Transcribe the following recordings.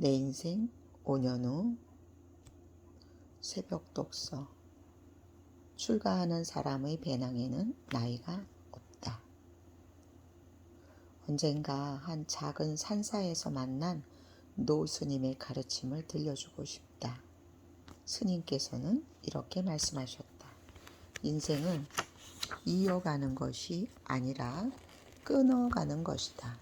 내 인생 5년 후 새벽 독서. 출가하는 사람의 배낭에는 나이가 없다. 언젠가 한 작은 산사에서 만난 노 스님의 가르침을 들려주고 싶다. 스님께서는 이렇게 말씀하셨다. 인생은 이어가는 것이 아니라 끊어가는 것이다.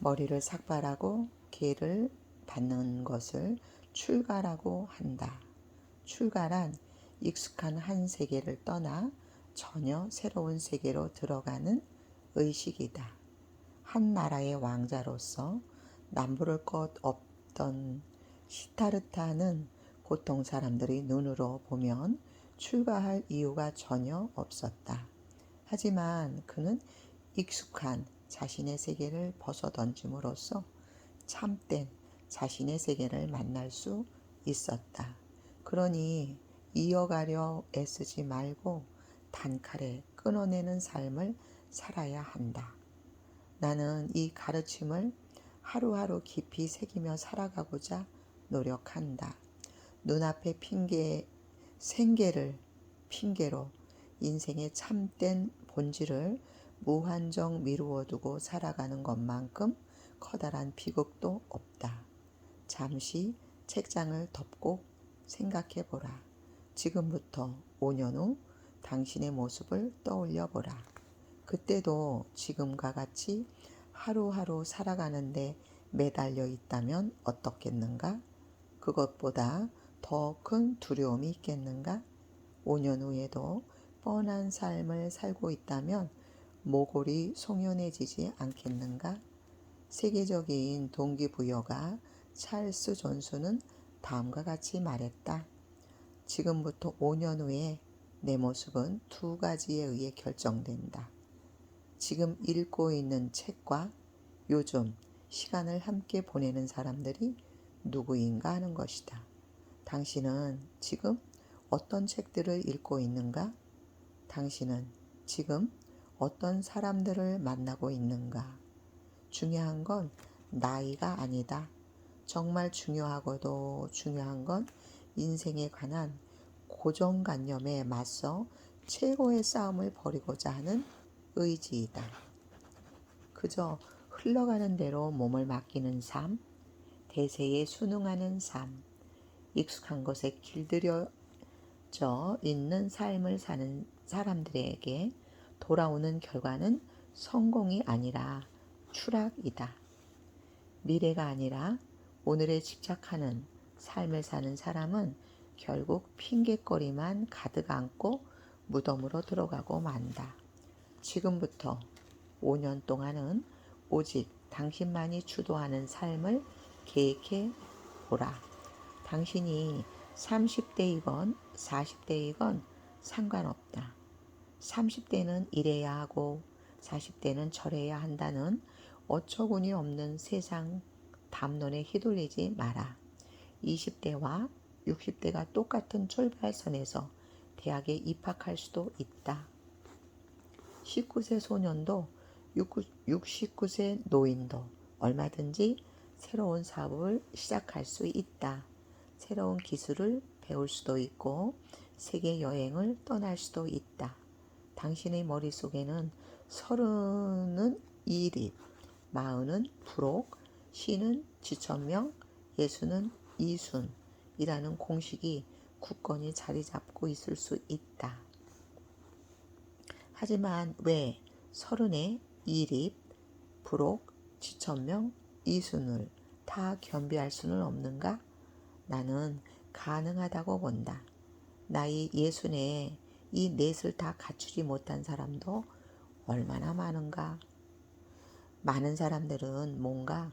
머리를 삭발하고 개를 받는 것을 출가라고 한다. 출가란 익숙한 한 세계를 떠나 전혀 새로운 세계로 들어가는 의식이다. 한 나라의 왕자로서 남부를 것 없던 시타르타는 보통 사람들이 눈으로 보면 출가할 이유가 전혀 없었다. 하지만 그는 익숙한 자신의 세계를 벗어던짐으로써 참된 자신의 세계를 만날 수 있었다. 그러니 이어가려 애쓰지 말고 단칼에 끊어내는 삶을 살아야 한다. 나는 이 가르침을 하루하루 깊이 새기며 살아가고자 노력한다. 눈앞의 생계를 핑계로 인생의 참된 본질을 무한정 미루어 두고 살아가는 것만큼 커다란 비극도 없다. 잠시 책장을 덮고 생각해 보라. 지금부터 5년 후 당신의 모습을 떠올려 보라. 그때도 지금과 같이 하루하루 살아가는데 매달려 있다면 어떻겠는가? 그것보다 더 큰 두려움이 있겠는가? 5년 후에도 뻔한 삶을 살고 있다면 모골이 송연해지지 않겠는가? 세계적인 동기부여가 찰스 존슨은 다음과 같이 말했다. 지금부터 5년 후에 내 모습은 두 가지에 의해 결정된다. 지금 읽고 있는 책과 요즘 시간을 함께 보내는 사람들이 누구인가 하는 것이다. 당신은 지금 어떤 책들을 읽고 있는가? 당신은 지금 어떤 사람들을 만나고 있는가? 중요한 건 나이가 아니다. 정말 중요하고도 중요한 건 인생에 관한 고정관념에 맞서 최고의 싸움을 벌이고자 하는 의지이다. 그저 흘러가는 대로 몸을 맡기는 삶, 대세에 순응하는 삶, 익숙한 것에 길들여져 있는 삶을 사는 사람들에게 돌아오는 결과는 성공이 아니라 추락이다. 미래가 아니라 오늘에 집착하는 삶을 사는 사람은 결국 핑곗거리만 가득 안고 무덤으로 들어가고 만다. 지금부터 5년 동안은 오직 당신만이 주도하는 삶을 계획해 보라. 당신이 30대이건 40대이건 상관없다. 30대는 이래야 하고 40대는 저래야 한다는 어처구니 없는 세상 담론에 휘둘리지 마라. 20대와 60대가 똑같은 출발선에서 대학에 입학할 수도 있다. 19세 소년도 69세 노인도 얼마든지 새로운 사업을 시작할 수 있다. 새로운 기술을 배울 수도 있고 세계 여행을 떠날 수도 있다. 당신의 머릿속에는 30은 이립, 40은 불옥, 시는 지천명, 예수는 이순이라는 공식이 굳건히 자리 잡고 있을 수 있다. 하지만 왜 30의 이립, 불옥, 지천명, 이순을 다 겸비할 수는 없는가? 나는 가능하다고 본다. 나이 60에 이 넷을 다 갖추지 못한 사람도 얼마나 많은가? 많은 사람들은 뭔가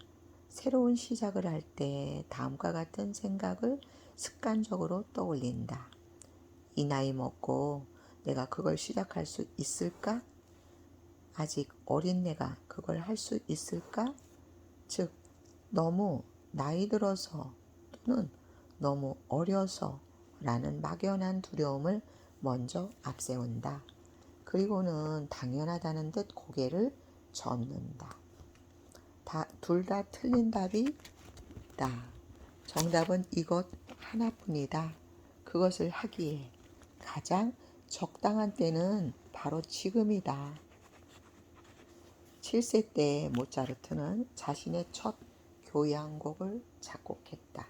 새로운 시작을 할 때 다음과 같은 생각을 습관적으로 떠올린다. 이 나이 먹고 내가 그걸 시작할 수 있을까? 아직 어린 내가 그걸 할 수 있을까? 즉, 너무 나이 들어서 또는 너무 어려서 라는 막연한 두려움을 먼저 앞세운다. 그리고는 당연하다는 듯 고개를 젓는다. 둘 다 틀린 답이 있다. 정답은 이것 하나뿐이다. 그것을 하기에 가장 적당한 때는 바로 지금이다. 7세 때 모차르트는 자신의 첫 교향곡을 작곡했다.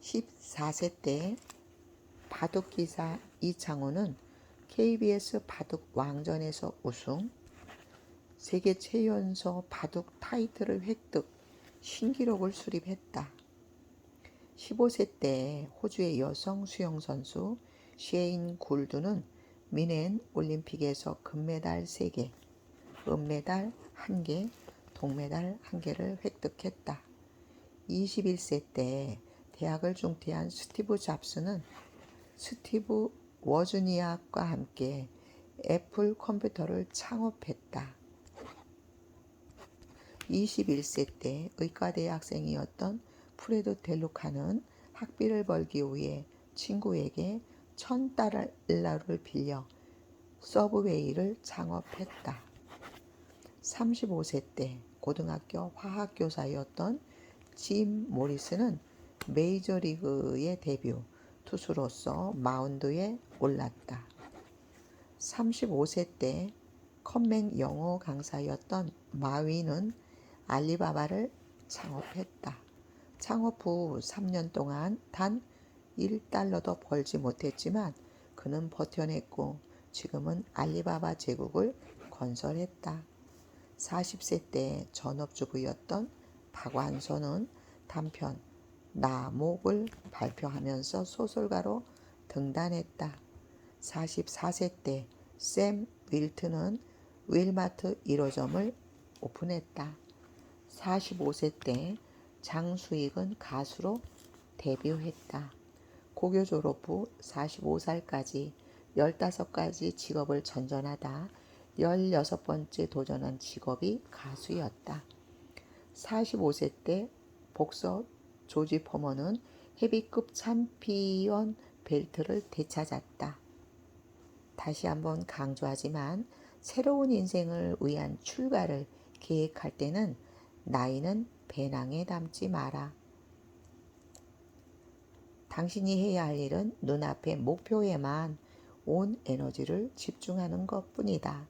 14세 때 바둑기사 이창호는 KBS 바둑 왕전에서 우승, 세계 최연소 바둑 타이틀을 획득, 신기록을 수립했다. 15세 때 호주의 여성 수영선수 셰인 굴드는 미넨 올림픽에서 금메달 3개, 은메달 1개, 동메달 1개를 획득했다. 21세 때 대학을 중퇴한 스티브 잡스는 스티브 워즈니악과 함께 애플 컴퓨터를 창업했다. 21세 때 의과대 학생이었던 프레드 델루카는 학비를 벌기 위해 친구에게 $1,000를 빌려 서브웨이를 창업했다. 35세 때 고등학교 화학교사였던 짐 모리스는 메이저리그의 데뷔 투수로서 마운드에 올랐다. 35세 때 컴맹 영어 강사였던 마위는 알리바바를 창업했다. 창업 후 3년 동안 단 $1도 벌지 못했지만 그는 버텨냈고 지금은 알리바바 제국을 건설했다. 40세 때 전업주부였던 박완서는 단편 나목을 발표하면서 소설가로 등단했다. 44세 때 샘 윌트는 윌마트 1호점을 오픈했다. 45세 때 장수익은 가수로 데뷔했다. 고교 졸업 후 45살까지 15가지 직업을 전전하다 16번째 도전한 직업이 가수였다. 45세 때 복서 조지 포먼은 헤비급 챔피언 벨트를 되찾았다. 다시 한번 강조하지만 새로운 인생을 위한 출가를 계획할 때는 나이는 배낭에 담지 마라. 당신이 해야 할 일은 눈앞의 목표에만 온 에너지를 집중하는 것뿐이다.